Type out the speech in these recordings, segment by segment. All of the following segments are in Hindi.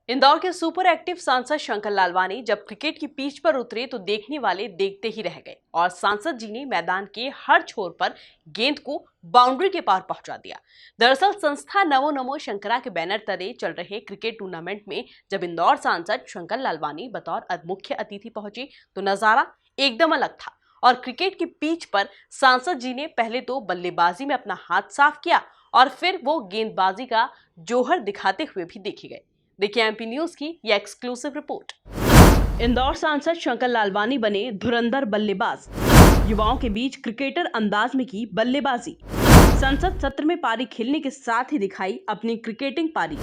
इंदौर के सुपर एक्टिव सांसद शंकर लालवानी जब क्रिकेट की पिच पर उतरे तो देखने वाले देखते ही रह गए और सांसद जी ने मैदान के हर छोर पर गेंद को बाउंड्री के पार पहुंचा दिया। दरअसल संस्था नमो नमो शंकरा के बैनर तले चल रहे क्रिकेट टूर्नामेंट में जब इंदौर सांसद शंकर लालवानी बतौर मुख्य अतिथि पहुंचे तो नजारा एकदम अलग था और क्रिकेट की पिच पर सांसद जी ने पहले तो बल्लेबाजी में अपना हाथ साफ किया और फिर वो गेंदबाजी का जौहर दिखाते हुए भी देखे गए। देखिए एमपी न्यूज की यह एक्सक्लूसिव रिपोर्ट। इंदौर सांसद शंकर लालवानी बने धुरंधर बल्लेबाज, युवाओं के बीच क्रिकेटर अंदाज में की बल्लेबाजी। संसद सत्र में पारी खेलने के साथ ही दिखाई अपनी क्रिकेटिंग पारी।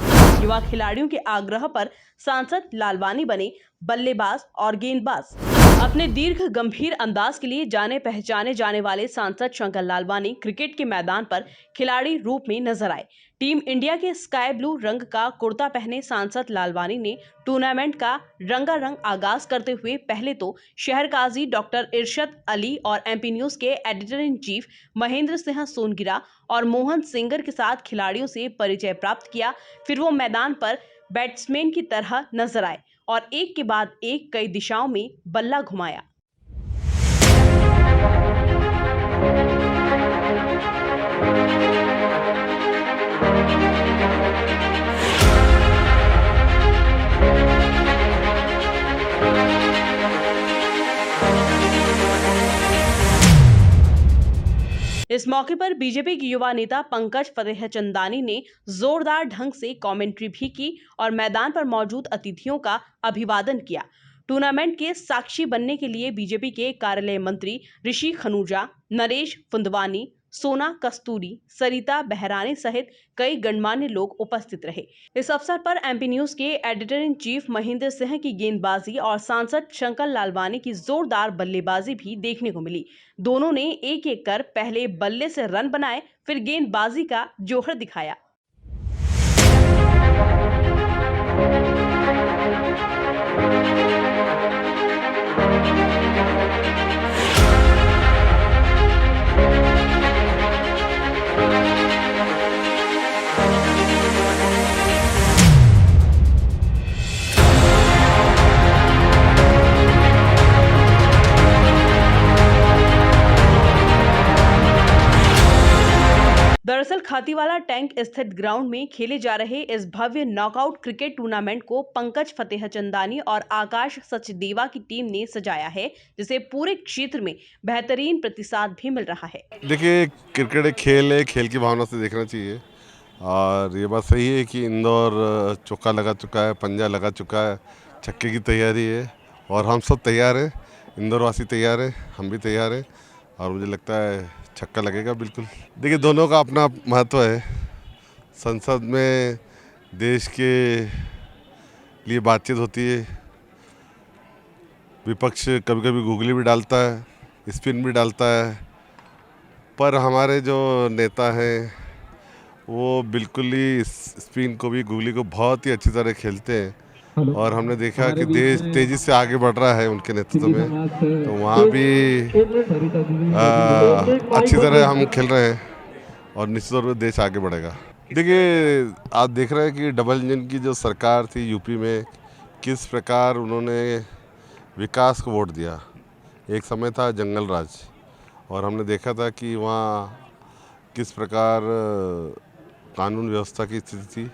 युवा खिलाड़ियों के आग्रह पर सांसद लालवानी बने बल्लेबाज और गेंदबाज। अपने दीर्घ गंभीर अंदाज के लिए जाने पहचाने जाने वाले सांसद शंकर लालवानी क्रिकेट के मैदान पर खिलाड़ी रूप में नजर आए। टीम इंडिया के स्काई ब्लू रंग का कुर्ता पहने सांसद लालवानी ने टूर्नामेंट का रंगारंग आगाज करते हुए पहले तो शहर काजी डॉक्टर इरशद अली और एमपी न्यूज के editor in chief Mahendra Singh Songira और मोहन सिंगर के साथ खिलाड़ियों से परिचय प्राप्त किया। फिर वो मैदान पर बैट्समैन की तरह नजर आए और एक के बाद एक कई दिशाओं में बल्ला घुमाया। इस मौके पर बीजेपी के युवा नेता पंकज फतेहचंदानी ने जोरदार ढंग से कमेंट्री भी की और मैदान पर मौजूद अतिथियों का अभिवादन किया। टूर्नामेंट के साक्षी बनने के लिए बीजेपी के कार्यालय मंत्री ऋषि खनूजा, नरेश फुंदवानी, सोना कस्तूरी, सरिता बहरानी सहित कई गणमान्य लोग उपस्थित रहे। इस अवसर पर एमपी न्यूज के editor in chief Mahendra Singh की गेंदबाजी और सांसद शंकर लालवानी की जोरदार बल्लेबाजी भी देखने को मिली। दोनों ने एक एक कर पहले बल्ले से रन बनाए, फिर गेंदबाजी का जौहर दिखाया। दरअसल खातीवाला टैंक स्थित ग्राउंड में खेले जा रहे इस भव्य नॉकआउट क्रिकेट टूर्नामेंट को पंकज फतेहचंदानी और आकाश सचदेवा की टीम ने सजाया है, जिसे पूरे क्षेत्र में बेहतरीन प्रतिसाद भी मिल रहा है। देखिए, क्रिकेट एक खेल है, खेल की भावना से देखना चाहिए और ये बात सही है कि इंदौर चौका लगा चुका है, पंजा लगा चुका है, छक्के की तैयारी है और हम सब तैयार हैं। इंदौर वासी तैयार है, हम भी तैयार हैं और मुझे लगता है छक्का लगेगा बिल्कुल। देखिए, दोनों का अपना महत्व है। संसद में देश के लिए बातचीत होती है, विपक्ष कभी कभी गूगली भी डालता है, स्पिन भी डालता है, पर हमारे जो नेता हैं वो बिल्कुल ही स्पिन को भी गूगली को बहुत ही अच्छी तरह खेलते हैं और हमने देखा कि देश तेज़ी से आगे बढ़ रहा है उनके नेतृत्व में, तो वहाँ भी अच्छी तरह हम खेल रहे हैं और निश्चित तौर पर देश आगे बढ़ेगा। देखिए, आप देख रहे हैं कि डबल इंजन की जो सरकार थी यूपी में, किस प्रकार उन्होंने विकास को वोट दिया। एक समय था जंगल राज और हमने देखा था कि वहाँ किस प्रकार कानून व्यवस्था की स्थिति थी,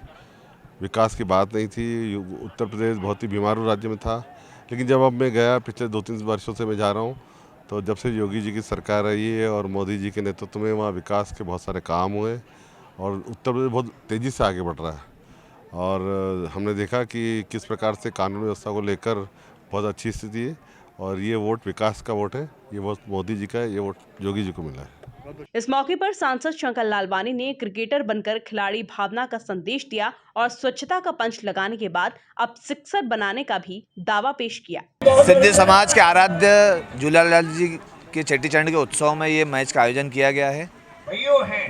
विकास की बात नहीं थी। उत्तर प्रदेश बहुत ही बीमारू राज्य में था, लेकिन जब अब मैं गया, पिछले 2-3 वर्षों से मैं जा रहा हूँ, तो जब से योगी जी की सरकार आई है और मोदी जी के नेतृत्व में वहाँ विकास के बहुत सारे काम हुए और उत्तर प्रदेश बहुत तेज़ी से आगे बढ़ रहा है और हमने देखा कि किस प्रकार से कानून व्यवस्था को लेकर बहुत अच्छी स्थिति है और ये वोट विकास का वोट है, ये वोट मोदी जी का है, ये वोट योगी जी को मिला है। इस मौके पर सांसद शंकर लालवानी ने क्रिकेटर बनकर खिलाड़ी भावना का संदेश दिया और स्वच्छता का पंच लगाने के बाद अब सिक्सर बनाने का भी दावा पेश किया। सिंधी समाज के आराध्य झूलेलाल जी के चेटीचंड के उत्सव में ये मैच का आयोजन किया गया है।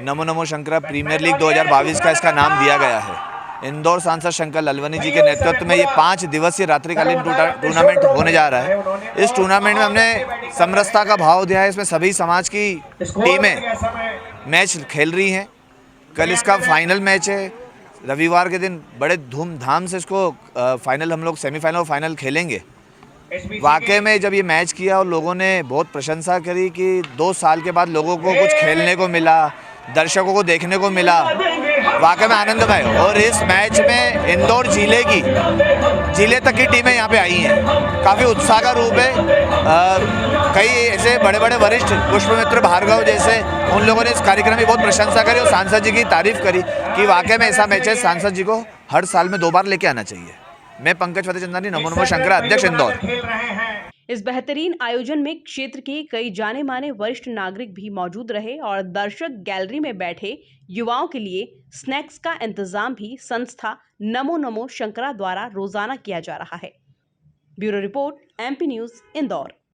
नमो नमो शंकरा प्रीमियर लीग 2022 का इसका नाम दिया गया है। इंदौर सांसद शंकर लालवानी जी के नेतृत्व में ये 5 दिवसीय रात्रिकालीन टूर्नामेंट होने जा रहा है। इस टूर्नामेंट में हमने समरसता का भाव दिया है। इसमें सभी समाज की टीमें मैच खेल रही हैं। कल इसका फाइनल मैच है। रविवार के दिन बड़े धूमधाम से इसको फाइनल हम लोग सेमीफाइनल और फाइनल खेलेंगे। वाकई में जब ये मैच किया और लोगों ने बहुत प्रशंसा करी कि 2 साल के बाद लोगों को कुछ खेलने को मिला, दर्शकों को देखने को मिला, वाकई में आनंदमय। और इस मैच में इंदौर जिले तक की टीमें यहाँ पे आई हैं, काफ़ी उत्साह का रूप है। कई ऐसे बड़े बड़े वरिष्ठ पुष्पमित्र भार्गव जैसे उन लोगों ने इस कार्यक्रम की बहुत प्रशंसा करी और सांसद जी की तारीफ करी कि वाकई में ऐसा मैच है, सांसद जी को हर साल में 2 बार लेके आना चाहिए। मैं पंकज फतेहचंदानी, नमो नमो शंकरा, अध्यक्ष इंदौर। इस बेहतरीन आयोजन में क्षेत्र के कई जाने माने वरिष्ठ नागरिक भी मौजूद रहे और दर्शक गैलरी में बैठे युवाओं के लिए स्नैक्स का इंतजाम भी संस्था नमो नमो शंकरा द्वारा रोजाना किया जा रहा है। Bureau report, MP news, Indore.